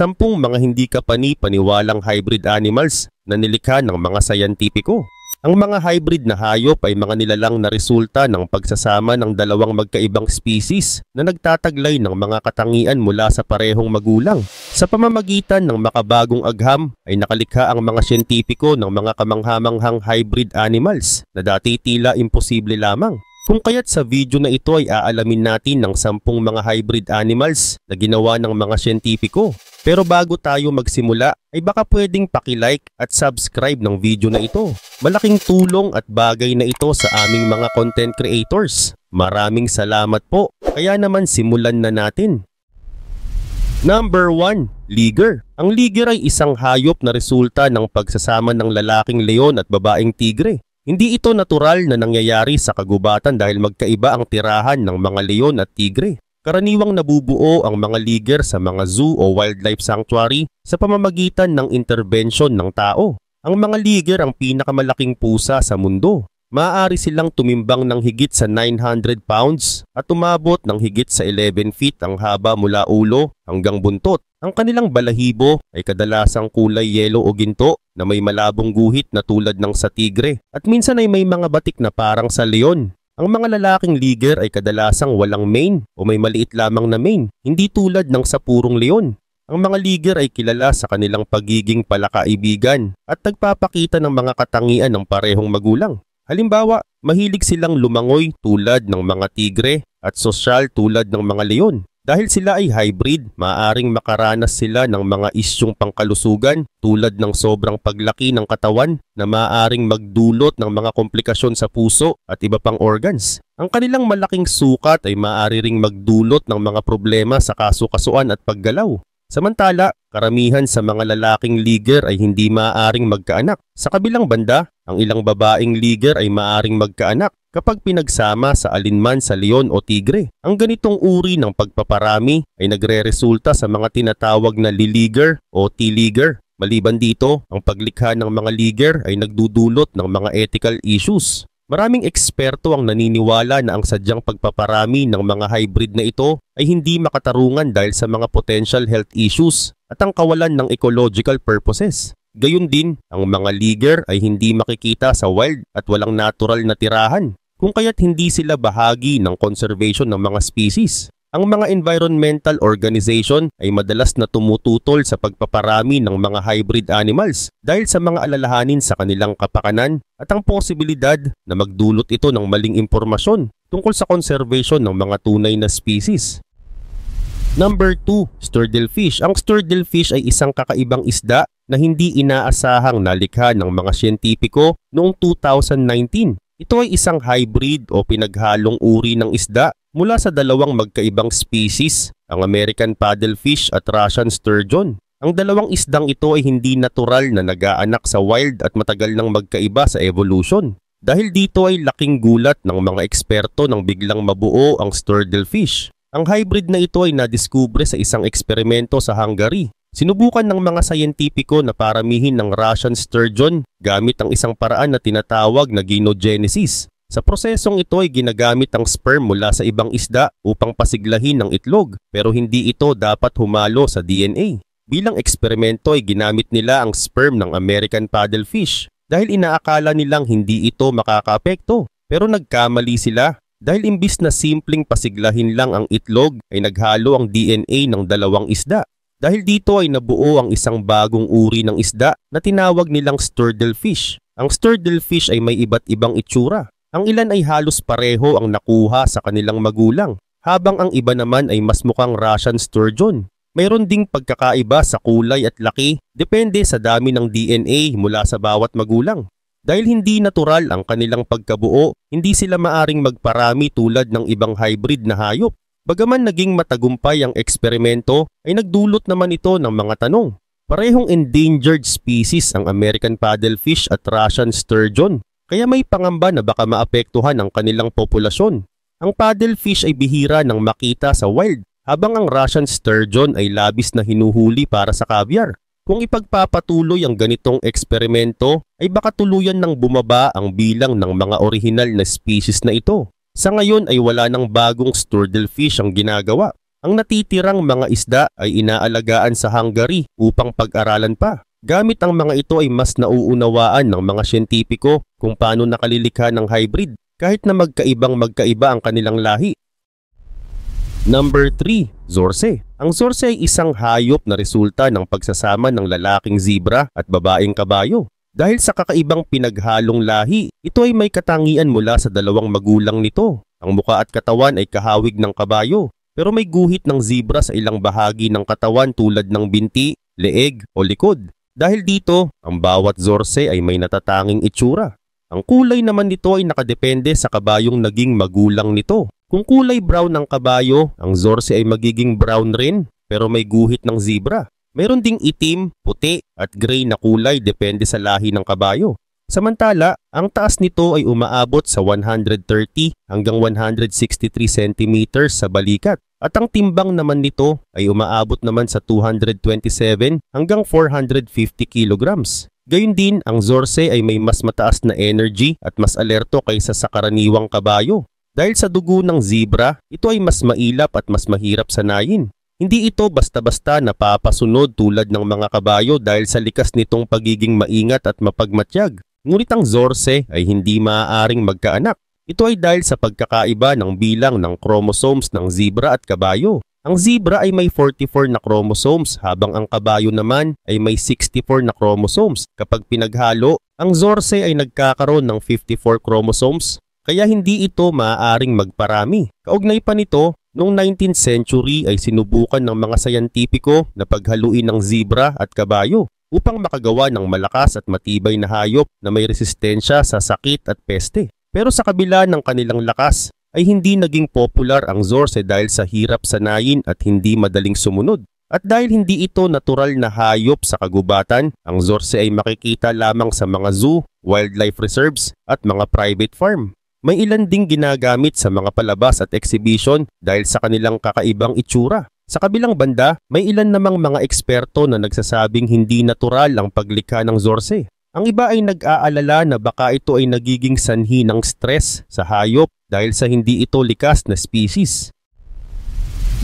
10 mga hindi kapani-paniwalang hybrid animals na nilikha ng mga sayantipiko. Ang mga hybrid na hayop ay mga nilalang na resulta ng pagsasama ng dalawang magkaibang species na nagtataglay ng mga katangian mula sa parehong magulang. Sa pamamagitan ng makabagong agham ay nakalikha ang mga siyentipiko ng mga kamanghamanghang hybrid animals na dati tila imposible lamang. Kung kaya't sa video na ito ay aalamin natin ng 10 mga hybrid animals na ginawa ng mga siyentipiko. Pero bago tayo magsimula ay baka pwedeng paki-like at subscribe ng video na ito. Malaking tulong at bagay na ito sa aming mga content creators. Maraming salamat po. Kaya naman simulan na natin. Number 1. Liger. Ang liger ay isang hayop na resulta ng pagsasama ng lalaking leon at babaeng tigre. Hindi ito natural na nangyayari sa kagubatan dahil magkaiba ang tirahan ng mga leon at tigre. Karaniwang nabubuo ang mga liger sa mga zoo o wildlife sanctuary sa pamamagitan ng intervention ng tao. Ang mga liger ang pinakamalaking pusa sa mundo. Maaari silang tumimbang ng higit sa 900 pounds at umabot ng higit sa 11 feet ang haba mula ulo hanggang buntot. Ang kanilang balahibo ay kadalasang kulay yelo o ginto na may malabong guhit na tulad ng sa tigre at minsan ay may mga batik na parang sa leon. Ang mga lalaking liger ay kadalasang walang mane o may maliit lamang na mane, hindi tulad ng sa purong leon. Ang mga liger ay kilala sa kanilang pagiging palakaibigan at nagpapakita ng mga katangian ng parehong magulang. Halimbawa, mahilig silang lumangoy tulad ng mga tigre at sosyal tulad ng mga leon. Dahil sila ay hybrid, maaaring makaranas sila ng mga isyung pangkalusugan tulad ng sobrang paglaki ng katawan na maaaring magdulot ng mga komplikasyon sa puso at iba pang organs. Ang kanilang malaking sukat ay maaari ring magdulot ng mga problema sa kasukasuan at paggalaw. Samantala, karamihan sa mga lalaking liger ay hindi maaaring magkaanak. Sa kabilang banda, ang ilang babaeng liger ay maaaring magkaanak kapag pinagsama sa alinman sa leon o tigre. Ang ganitong uri ng pagpaparami ay nagre-resulta sa mga tinatawag na liliger o T-liger. Maliban dito, ang paglikha ng mga liger ay nagdudulot ng mga ethical issues. Maraming eksperto ang naniniwala na ang sadyang pagpaparami ng mga hybrid na ito ay hindi makatarungan dahil sa mga potential health issues at ang kawalan ng ecological purposes. Gayun din, ang mga liger ay hindi makikita sa wild at walang natural na tirahan, kung kaya't hindi sila bahagi ng conservation ng mga species. Ang mga environmental organization ay madalas na tumututol sa pagpaparami ng mga hybrid animals dahil sa mga alalahanin sa kanilang kapakanan at ang posibilidad na magdulot ito ng maling impormasyon tungkol sa conservation ng mga tunay na species. Number 2. Sturddlefish. Ang sturddlefish ay isang kakaibang isda na hindi inaasahang nalikha ng mga siyentipiko noong 2019. Ito ay isang hybrid o pinaghalong uri ng isda mula sa dalawang magkaibang species, ang American paddlefish at Russian sturgeon. Ang dalawang isdang ito ay hindi natural na nag-aanak sa wild at matagal nang magkaiba sa evolution. Dahil dito ay laking gulat ng mga eksperto nang biglang mabuo ang sturddlefish. Ang hybrid na ito ay nadiskubre sa isang eksperimento sa Hungary. Sinubukan ng mga sayentipiko na paramihin ng Russian sturgeon gamit ang isang paraan na tinatawag na gynogenesis. Sa prosesong ito ay ginagamit ang sperm mula sa ibang isda upang pasiglahin ng itlog pero hindi ito dapat humalo sa DNA. Bilang eksperimento ay ginamit nila ang sperm ng American paddlefish dahil inaakala nilang hindi ito makakaapekto. Pero nagkamali sila dahil imbis na simpleng pasiglahin lang ang itlog ay naghalo ang DNA ng dalawang isda. Dahil dito ay nabuo ang isang bagong uri ng isda na tinawag nilang sturddlefish. Ang sturddlefish ay may iba't ibang itsura. Ang ilan ay halos pareho ang nakuha sa kanilang magulang, habang ang iba naman ay mas mukhang Russian sturgeon. Mayroon ding pagkakaiba sa kulay at laki, depende sa dami ng DNA mula sa bawat magulang. Dahil hindi natural ang kanilang pagkabuo, hindi sila maaring magparami tulad ng ibang hybrid na hayop. Bagaman naging matagumpay ang eksperimento, ay nagdulot naman ito ng mga tanong. Parehong endangered species ang American paddlefish at Russian sturgeon. Kaya may pangamba na baka maapektuhan ang kanilang populasyon. Ang paddlefish ay bihira nang makita sa wild, habang ang Russian sturgeon ay labis na hinuhuli para sa caviar. Kung ipagpapatuloy ang ganitong eksperimento, ay baka tuluyan nang bumaba ang bilang ng mga orihinal na species na ito. Sa ngayon ay wala nang bagong sturddlefish ang ginagawa. Ang natitirang mga isda ay inaalagaan sa Hungary upang pag-aralan pa. Gamit ang mga ito ay mas nauunawaan ng mga siyentipiko kung paano nakalilikha ng hybrid kahit na magkaiba ang kanilang lahi. Number 3. Zorse. Ang zorse ay isang hayop na resulta ng pagsasama ng lalaking zebra at babaeng kabayo. Dahil sa kakaibang pinaghalong lahi, ito ay may katangian mula sa dalawang magulang nito. Ang muka at katawan ay kahawig ng kabayo, pero may guhit ng zebra sa ilang bahagi ng katawan tulad ng binti, leeg o likod. Dahil dito, ang bawat zorse ay may natatanging itsura. Ang kulay naman nito ay nakadepende sa kabayong naging magulang nito. Kung kulay brown ng kabayo, ang zorse ay magiging brown rin, pero may guhit ng zebra. Mayroon ding itim, puti at gray na kulay depende sa lahi ng kabayo. Samantala, ang taas nito ay umaabot sa 130 hanggang 163 cm sa balikat. At ang timbang naman nito ay umaabot naman sa 227 hanggang 450 kilograms. Gayun din, ang zorse ay may mas mataas na energy at mas alerto kaysa sa karaniwang kabayo. Dahil sa dugo ng zebra, ito ay mas mailap at mas mahirap sanayin. Hindi ito basta-basta napapasunod tulad ng mga kabayo dahil sa likas nitong pagiging maingat at mapagmatyag. Ngunit ang zorse ay hindi maaaring magkaanak. Ito ay dahil sa pagkakaiba ng bilang ng chromosomes ng zebra at kabayo. Ang zebra ay may 44 na chromosomes habang ang kabayo naman ay may 64 na chromosomes. Kapag pinaghalo, ang zorse ay nagkakaroon ng 54 chromosomes, kaya hindi ito maaaring magparami. Kaugnay pa nito, noong 19th century ay sinubukan ng mga sayantipiko na paghaluin ng zebra at kabayo upang makagawa ng malakas at matibay na hayop na may resistensya sa sakit at peste. Pero sa kabila ng kanilang lakas, ay hindi naging popular ang zorse dahil sa hirap sanayin at hindi madaling sumunod. At dahil hindi ito natural na hayop sa kagubatan, ang zorse ay makikita lamang sa mga zoo, wildlife reserves at mga private farm. May ilan ding ginagamit sa mga palabas at exhibition dahil sa kanilang kakaibang itsura. Sa kabilang banda, may ilan namang mga eksperto na nagsasabing hindi natural ang paglikha ng zorse. Ang iba ay nag-aalala na baka ito ay nagiging sanhi ng stress sa hayop dahil sa hindi ito likas na species.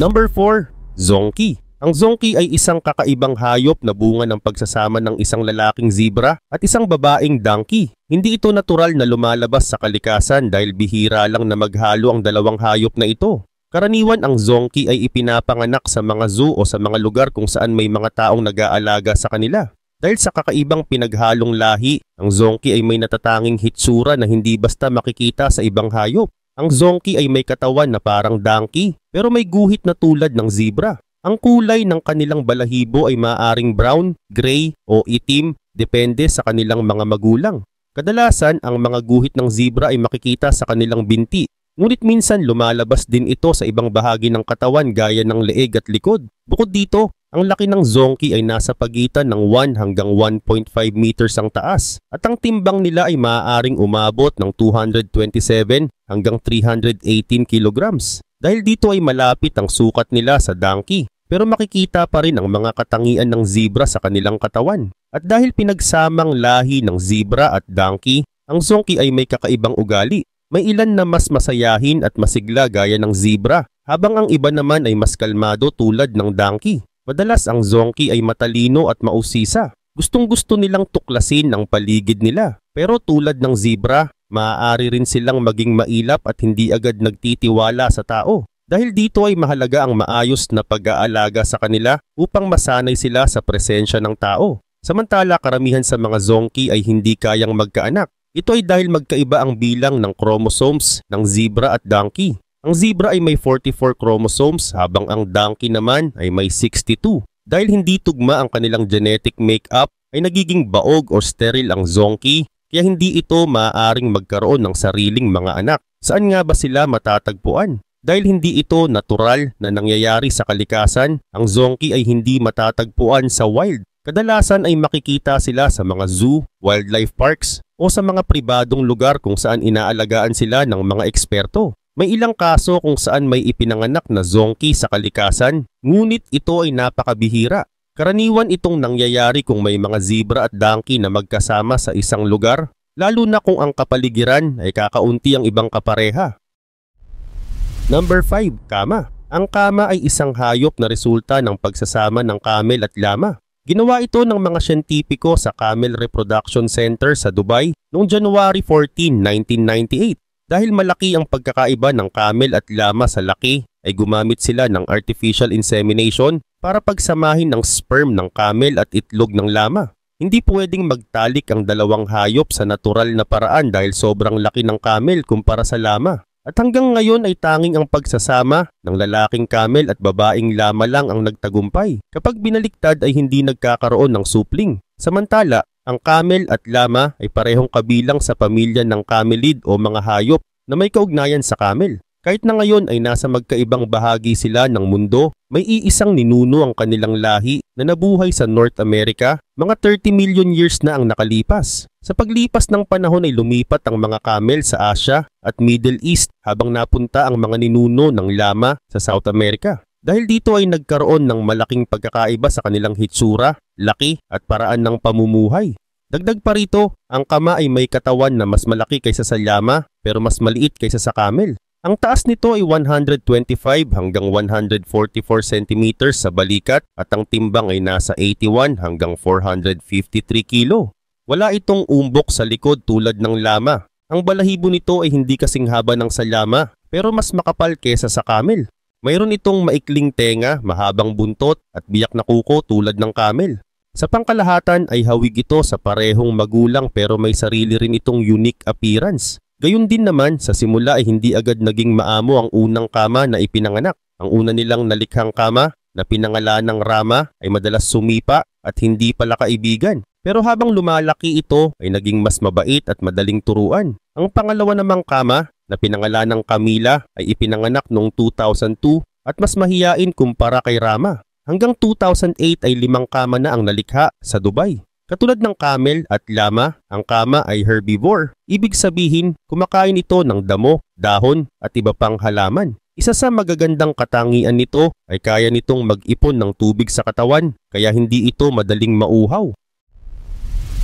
Number 4. Zonkey. Ang zonkey ay isang kakaibang hayop na bunga ng pagsasama ng isang lalaking zebra at isang babaeng donkey. Hindi ito natural na lumalabas sa kalikasan dahil bihira lang na maghalo ang dalawang hayop na ito. Karaniwan ang zonkey ay ipinapanganak sa mga zoo o sa mga lugar kung saan may mga taong nag-aalaga sa kanila. Dahil sa kakaibang pinaghalong lahi, ang zonkey ay may natatanging hitsura na hindi basta makikita sa ibang hayop. Ang zonkey ay may katawan na parang donkey pero may guhit na tulad ng zebra. Ang kulay ng kanilang balahibo ay maaaring brown, gray o itim depende sa kanilang mga magulang. Kadalasan, ang mga guhit ng zebra ay makikita sa kanilang binti. Ngunit minsan lumalabas din ito sa ibang bahagi ng katawan gaya ng leeg at likod. Bukod dito, ang laki ng zonkey ay nasa pagitan ng 1 hanggang 1.5 meters ang taas at ang timbang nila ay maaaring umabot ng 227 hanggang 318 kilograms. Dahil dito ay malapit ang sukat nila sa donkey pero makikita pa rin ang mga katangian ng zebra sa kanilang katawan. At dahil pinagsamang lahi ng zebra at donkey, ang zonkey ay may kakaibang ugali. May ilan na mas masayahin at masigla gaya ng zebra habang ang iba naman ay mas kalmado tulad ng donkey. Madalas ang zonkey ay matalino at mausisa. Gustong-gusto nilang tuklasin ang paligid nila. Pero tulad ng zebra, maaari rin silang maging mailap at hindi agad nagtitiwala sa tao. Dahil dito ay mahalaga ang maayos na pag-aalaga sa kanila upang masanay sila sa presensya ng tao. Samantala, karamihan sa mga zonkey ay hindi kayang magkaanak. Ito ay dahil magkaiba ang bilang ng chromosomes ng zebra at donkey. Ang zebra ay may 44 chromosomes habang ang donkey naman ay may 62. Dahil hindi tugma ang kanilang genetic makeup ay nagiging baog o sterile ang zonkey kaya hindi ito maaaring magkaroon ng sariling mga anak. Saan nga ba sila matatagpuan? Dahil hindi ito natural na nangyayari sa kalikasan, ang zonkey ay hindi matatagpuan sa wild. Kadalasan ay makikita sila sa mga zoo, wildlife parks o sa mga pribadong lugar kung saan inaalagaan sila ng mga eksperto. May ilang kaso kung saan may ipinanganak na zonkey sa kalikasan, ngunit ito ay napakabihira. Karaniwan itong nangyayari kung may mga zebra at donkey na magkasama sa isang lugar, lalo na kung ang kapaligiran ay kakaunti ang ibang kapareha. Number 5. Kama. Ang kama ay isang hayop na resulta ng pagsasama ng camel at llama. Ginawa ito ng mga siyentipiko sa Camel Reproduction Center sa Dubai noong January 14, 1998. Dahil malaki ang pagkakaiba ng camel at llama sa laki, ay gumamit sila ng artificial insemination para pagsamahin ang sperm ng camel at itlog ng llama. Hindi pwedeng magtalik ang dalawang hayop sa natural na paraan dahil sobrang laki ng camel kumpara sa llama. At hanggang ngayon ay tanging ang pagsasama ng lalaking camel at babaeng llama lang ang nagtagumpay. Kapag binaliktad ay hindi nagkakaroon ng supling. Samantala, ang camel at llama ay parehong kabilang sa pamilya ng camelid o mga hayop na may kaugnayan sa camel. Kahit na ngayon ay nasa magkaibang bahagi sila ng mundo, may iisang ninuno ang kanilang lahi na nabuhay sa North America, mga 30 million years na ang nakalipas. Sa paglipas ng panahon ay lumipat ang mga camel sa Asia at Middle East habang napunta ang mga ninuno ng llama sa South America. Dahil dito ay nagkaroon ng malaking pagkakaiba sa kanilang hitsura, laki at paraan ng pamumuhay. Dagdag pa rito, ang kama ay may katawan na mas malaki kaysa sa llama pero mas maliit kaysa sa camel. Ang taas nito ay 125 hanggang 144 cm sa balikat at ang timbang ay nasa 81 hanggang 453 kilo. Wala itong umbok sa likod tulad ng llama. Ang balahibo nito ay hindi kasing haba ng sa llama pero mas makapal kesa sa camel. Mayroon itong maikling tenga, mahabang buntot at biyak na kuko tulad ng camel. Sa pangkalahatan ay hawig ito sa parehong magulang pero may sarili rin itong unique appearance. Gayun din naman, sa simula ay hindi agad naging maamo ang unang kama na ipinanganak. Ang una nilang nalikhang kama na pinangalanang Rama ay madalas sumipa at hindi pala kaibigan. Pero habang lumalaki ito ay naging mas mabait at madaling turuan. Ang pangalawa namang kama na pinangalanang Camila ay ipinanganak noong 2002 at mas mahiyain kumpara kay Rama. Hanggang 2008 ay 5 kama na ang nalikha sa Dubai. Katulad ng camel at llama, ang kama ay herbivore. Ibig sabihin, kumakain ito ng damo, dahon at iba pang halaman. Isa sa magagandang katangian nito ay kaya nitong mag-ipon ng tubig sa katawan, kaya hindi ito madaling mauhaw.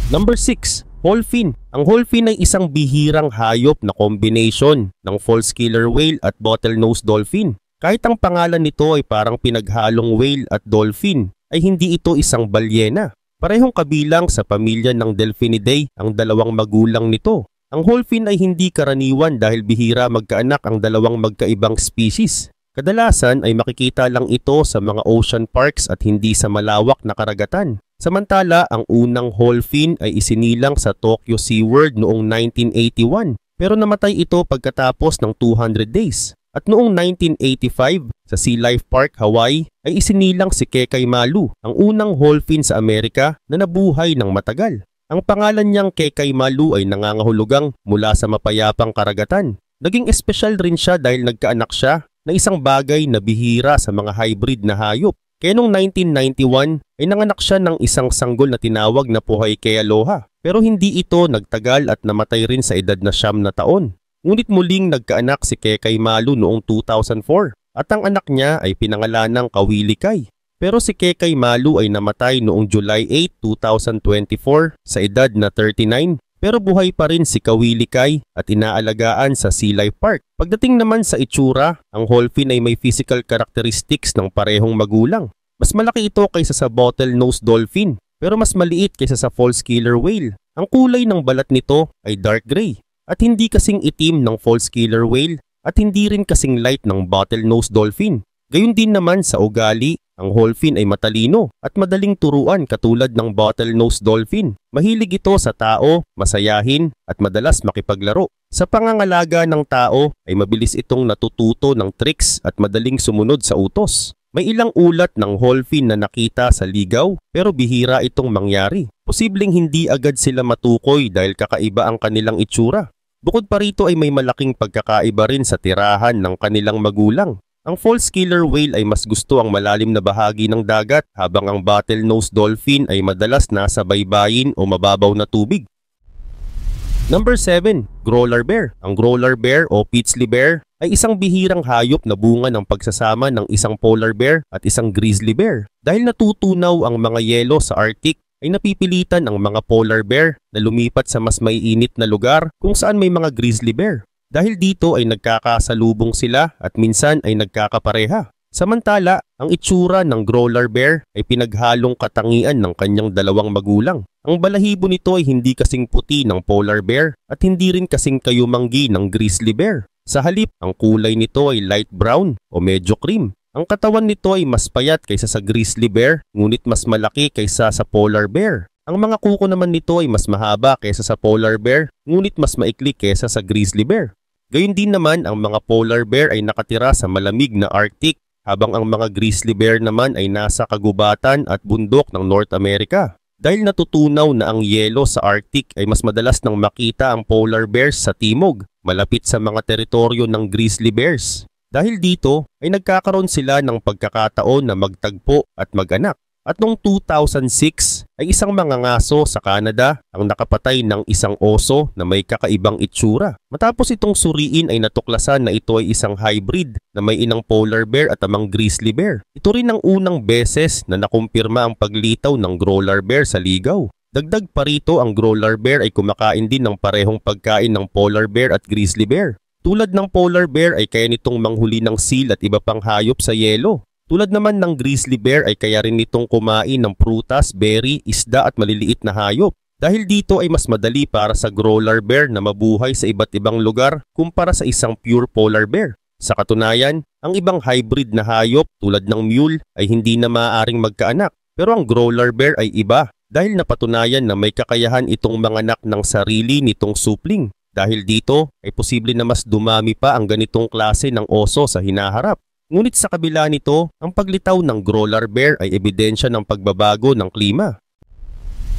Number 6. Dolphin. Ang dolphin ay isang bihirang hayop na combination ng false killer whale at bottlenose dolphin. Kahit ang pangalan nito ay parang pinaghalong whale at dolphin, ay hindi ito isang balyena. Parehong kabilang sa pamilya ng Delphinidae ang dalawang magulang nito. Ang dolphin ay hindi karaniwan dahil bihira magkaanak ang dalawang magkaibang species. Kadalasan ay makikita lang ito sa mga ocean parks at hindi sa malawak na karagatan. Samantala, ang unang dolphin ay isinilang sa Tokyo SeaWorld noong 1981 pero namatay ito pagkatapos ng 200 days. At noong 1985, sa Sea Life Park, Hawaii, ay isinilang si Kekay Malu, ang unang dolphin sa Amerika na nabuhay ng matagal. Ang pangalan niyang Kekay Malu ay nangangahulugang mula sa mapayapang karagatan. Naging espesyal rin siya dahil nagkaanak siya na isang bagay na bihira sa mga hybrid na hayop. Kaya noong 1991 ay nanganak siya ng isang sanggol na tinawag na Puhay Kealoha. Pero hindi ito nagtagal at namatay rin sa edad na 9 na taon. Ngunit muling nagkaanak si Kekay Malu noong 2004 at ang anak niya ay pinangalanang Kawilikay. Pero si Kekay Malu ay namatay noong July 8, 2024 sa edad na 39 pero buhay pa rin si Kawilikay at inaalagaan sa Sea Life Park. Pagdating naman sa itsura, ang dolphin ay may physical characteristics ng parehong magulang. Mas malaki ito kaysa sa bottlenose dolphin pero mas maliit kaysa sa false killer whale. Ang kulay ng balat nito ay dark gray. At hindi kasing itim ng false killer whale at hindi rin kasing light ng bottlenose dolphin. Gayun din naman sa ugali, ang dolphin ay matalino at madaling turuan katulad ng bottlenose dolphin. Mahilig ito sa tao, masayahin at madalas makipaglaro. Sa pangangalaga ng tao ay mabilis itong natututo ng tricks at madaling sumunod sa utos. May ilang ulat ng dolphin na nakita sa ligaw pero bihira itong mangyari. Posibleng hindi agad sila matukoy dahil kakaiba ang kanilang itsura. Bukod pa rito ay may malaking pagkakaiba rin sa tirahan ng kanilang magulang. Ang false killer whale ay mas gusto ang malalim na bahagi ng dagat habang ang bottlenose dolphin ay madalas nasa baybayin o mababaw na tubig. Number 7. Growler bear. Ang growler bear o Peachly bear ay isang bihirang hayop na bunga ng pagsasama ng isang polar bear at isang grizzly bear. Dahil natutunaw ang mga yelo sa Arctic, ay napipilitan ang mga polar bear na lumipat sa mas maiinit na lugar kung saan may mga grizzly bear. Dahil dito ay nagkakasalubong sila at minsan ay nagkakapareha. Samantala, ang itsura ng growler bear ay pinaghalong katangian ng kanyang dalawang magulang. Ang balahibo nito ay hindi kasing puti ng polar bear at hindi rin kasing kayumanggi ng grizzly bear. Sa halip, ang kulay nito ay light brown o medyo cream. Ang katawan nito ay mas payat kaysa sa grizzly bear, ngunit mas malaki kaysa sa polar bear. Ang mga kuko naman nito ay mas mahaba kaysa sa polar bear, ngunit mas maikli kaysa sa grizzly bear. Gayun din naman, ang mga polar bear ay nakatira sa malamig na Arctic, habang ang mga grizzly bear naman ay nasa kagubatan at bundok ng North America. Dahil natutunaw na ang yelo sa Arctic ay mas madalas nang makita ang polar bears sa timog, malapit sa mga teritoryo ng grizzly bears. Dahil dito ay nagkakaroon sila ng pagkakataon na magtagpo at mag-anak. At noong 2006 ay isang mangangaso sa Canada ang nakapatay ng isang oso na may kakaibang itsura. Matapos itong suriin ay natuklasan na ito ay isang hybrid na may inang polar bear at amang grizzly bear. Ito rin ang unang beses na nakumpirma ang paglitaw ng growler bear sa ligaw. Dagdag pa rito, ang growler bear ay kumakain din ng parehong pagkain ng polar bear at grizzly bear. Tulad ng polar bear ay kaya nitong manghuli ng seal at iba pang hayop sa yelo. Tulad naman ng grizzly bear ay kaya rin nitong kumain ng prutas, berry, isda at maliliit na hayop. Dahil dito ay mas madali para sa growler bear na mabuhay sa iba't ibang lugar kumpara sa isang pure polar bear. Sa katunayan, ang ibang hybrid na hayop tulad ng mule ay hindi na maaaring magkaanak. Pero ang growler bear ay iba dahil napatunayan na may kakayahan itong manganak ng sarili nitong supling. Dahil dito ay posible na mas dumami pa ang ganitong klase ng oso sa hinaharap. Ngunit sa kabila nito, ang paglitaw ng growler bear ay ebidensya ng pagbabago ng klima.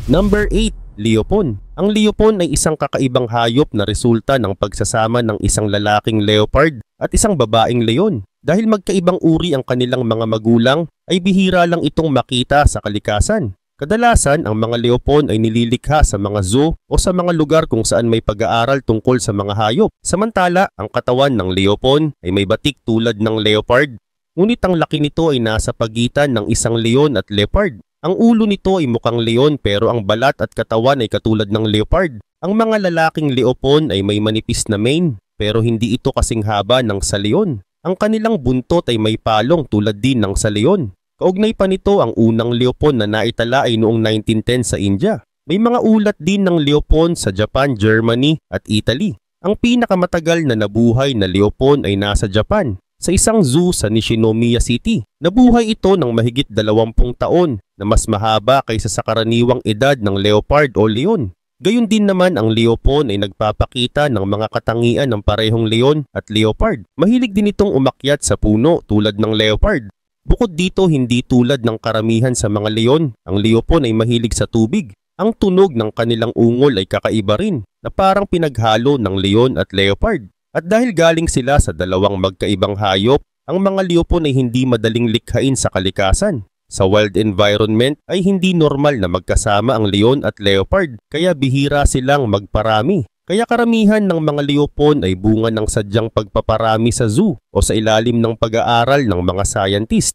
Number 8. Leopon. Ang leopon ay isang kakaibang hayop na resulta ng pagsasama ng isang lalaking leopard at isang babaeng leon. Dahil magkaibang uri ang kanilang mga magulang, ay bihira lang itong makita sa kalikasan. Kadalasan, ang mga leopon ay nililikha sa mga zoo o sa mga lugar kung saan may pag-aaral tungkol sa mga hayop. Samantala, ang katawan ng leopon ay may batik tulad ng leopard. Ngunit ang laki nito ay nasa pagitan ng isang leon at leopard. Ang ulo nito ay mukhang leon pero ang balat at katawan ay katulad ng leopard. Ang mga lalaking leopon ay may manipis na mane pero hindi ito kasing haba ng sa leon. Ang kanilang buntot ay may palong tulad din ng sa leon. Kaugnay pa nito ang unang leopon na naitala ay noong 1910 sa India. May mga ulat din ng leopon sa Japan, Germany at Italy. Ang pinakamatagal na nabuhay na leopon ay nasa Japan, sa isang zoo sa Nishinomiya City. Nabuhay ito ng mahigit 20 taon na mas mahaba kaysa sa karaniwang edad ng leopard o leon. Gayun din naman ang leopon ay nagpapakita ng mga katangian ng parehong leon at leopard. Mahilig din itong umakyat sa puno tulad ng leopard. Bukod dito, hindi tulad ng karamihan sa mga leon, ang leopon ay mahilig sa tubig. Ang tunog ng kanilang ungol ay kakaiba rin, na parang pinaghalo ng leon at leopard. At dahil galing sila sa dalawang magkaibang hayop, ang mga leopon ay hindi madaling likhain sa kalikasan. Sa wild environment ay hindi normal na magkasama ang leon at leopard, kaya bihira silang magparami. Kaya karamihan ng mga leopon ay bunga ng sadyang pagpaparami sa zoo o sa ilalim ng pag-aaral ng mga scientist.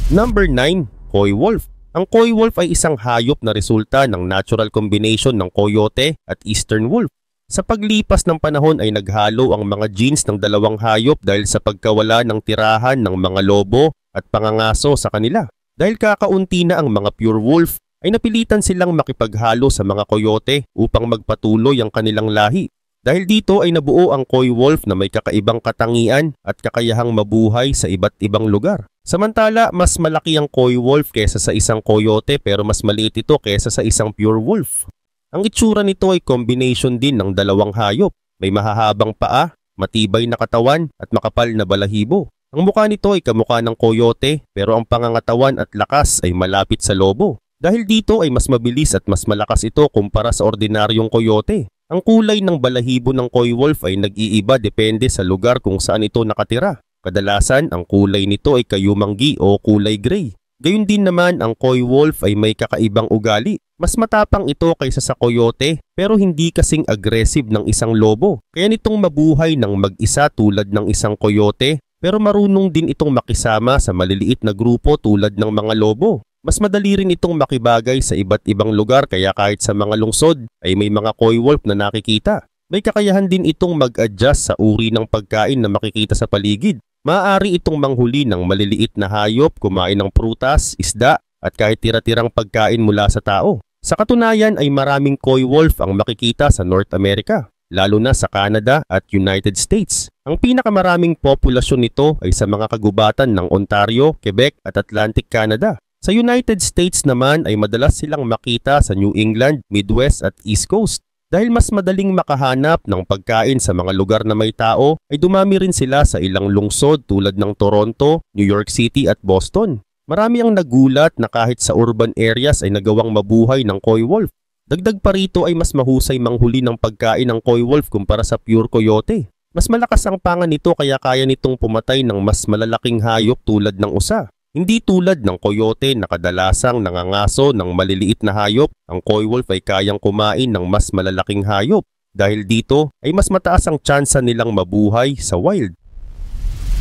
Number 9. Coy wolf. Ang coy wolf ay isang hayop na resulta ng natural combination ng coyote at eastern wolf. Sa paglipas ng panahon ay naghalo ang mga genes ng dalawang hayop dahil sa pagkawala ng tirahan ng mga lobo at pangangaso sa kanila. Dahil kakaunti na ang mga pure wolf, ay napilitan silang makipaghalo sa mga coyote upang magpatuloy ang kanilang lahi. Dahil dito ay nabuo ang coy wolf na may kakaibang katangian at kakayahang mabuhay sa iba't ibang lugar. Samantala, mas malaki ang coy wolf kaysa sa isang coyote pero mas maliit ito kaysa sa isang pure wolf. Ang itsura nito ay combination din ng dalawang hayop. May mahahabang paa, matibay na katawan at makapal na balahibo. Ang mukha nito ay kamukha ng coyote pero ang pangangatawan at lakas ay malapit sa lobo. Dahil dito ay mas mabilis at mas malakas ito kumpara sa ordinaryong coyote. Ang kulay ng balahibo ng coy wolf ay nag-iiba depende sa lugar kung saan ito nakatira. Kadalasan, ang kulay nito ay kayumanggi o kulay gray. Gayun din naman, ang coy wolf ay may kakaibang ugali. Mas matapang ito kaysa sa coyote pero hindi kasing aggressive ng isang lobo. Kaya nitong mabuhay ng mag-isa tulad ng isang coyote pero marunong din itong makisama sa maliliit na grupo tulad ng mga lobo. Mas madali rin itong makibagay sa iba't ibang lugar kaya kahit sa mga lungsod ay may mga coy wolf na nakikita. May kakayahan din itong mag-adjust sa uri ng pagkain na makikita sa paligid. Maaari itong manghuli ng maliliit na hayop, kumain ng prutas, isda, at kahit tira-tirang pagkain mula sa tao. Sa katunayan ay maraming coy wolf ang makikita sa North America, lalo na sa Canada at United States. Ang pinakamaraming populasyon nito ay sa mga kagubatan ng Ontario, Quebec at Atlantic Canada. Sa United States naman ay madalas silang makita sa New England, Midwest at East Coast. Dahil mas madaling makahanap ng pagkain sa mga lugar na may tao, ay dumami rin sila sa ilang lungsod tulad ng Toronto, New York City at Boston. Marami ang nagulat na kahit sa urban areas ay nagawang mabuhay ng coy wolf. Dagdag pa rito ay mas mahusay manghuli ng pagkain ng coy wolf kumpara sa pure coyote. Mas malakas ang panga nito kaya kaya nitong pumatay ng mas malalaking hayop tulad ng usa. Hindi tulad ng coyote na kadalasang nangangaso ng maliliit na hayop, ang coy wolf ay kayang kumain ng mas malalaking hayop. Dahil dito ay mas mataas ang tsansa nilang mabuhay sa wild.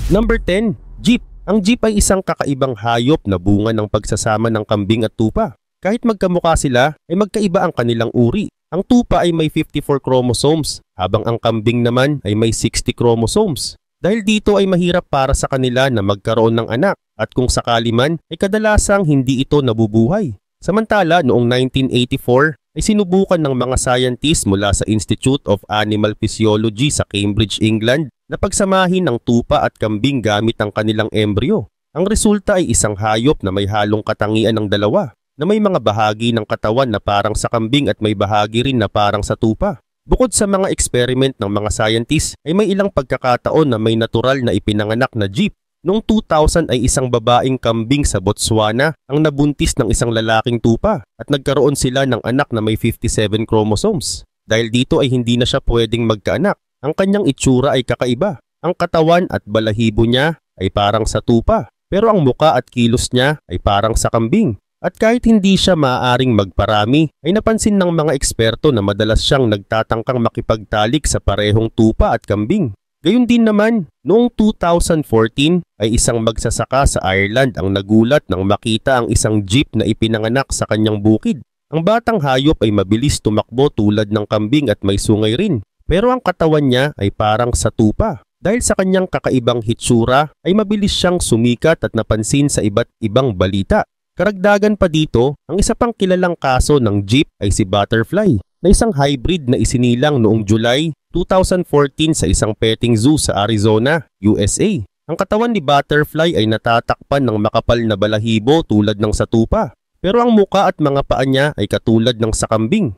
Number 10. Jeep. Ang jeep ay isang kakaibang hayop na bunga ng pagsasama ng kambing at tupa. Kahit magkamukha sila ay magkaiba ang kanilang uri. Ang tupa ay may 54 chromosomes, habang ang kambing naman ay may 60 chromosomes. Dahil dito ay mahirap para sa kanila na magkaroon ng anak at kung sakali man ay kadalasang hindi ito nabubuhay. Samantala noong 1984 ay sinubukan ng mga scientists mula sa Institute of Animal Physiology sa Cambridge, England na pagsamahin ng tupa at kambing gamit ang kanilang embryo. Ang resulta ay isang hayop na may halong katangian ng dalawa, na may mga bahagi ng katawan na parang sa kambing at may bahagi rin na parang sa tupa. Bukod sa mga experiment ng mga scientists ay may ilang pagkakataon na may natural na ipinanganak na jeep. Noong 2000 ay isang babaeng kambing sa Botswana ang nabuntis ng isang lalaking tupa at nagkaroon sila ng anak na may 57 chromosomes. Dahil dito ay hindi na siya pwedeng magkaanak. Ang kanyang itsura ay kakaiba. Ang katawan at balahibo niya ay parang sa tupa, pero ang muka at kilos niya ay parang sa kambing. At kahit hindi siya maaaring magparami, ay napansin ng mga eksperto na madalas siyang nagtatangkang makipagtalik sa parehong tupa at kambing. Gayun din naman, noong 2014 ay isang magsasaka sa Ireland ang nagulat nang makita ang isang jeep na ipinanganak sa kanyang bukid. Ang batang hayop ay mabilis tumakbo tulad ng kambing at may sungay rin, pero ang katawan niya ay parang sa tupa. Dahil sa kanyang kakaibang hitsura ay mabilis siyang sumikat at napansin sa iba't ibang balita. Karagdagan pa dito, ang isa pang kilalang kaso ng jeep ay si Butterfly, na isang hybrid na isinilang noong July 2014 sa isang petting zoo sa Arizona, USA. Ang katawan ni Butterfly ay natatakpan ng makapal na balahibo tulad ng sa tupa, pero ang muka at mga paa niya ay katulad ng sa kambing.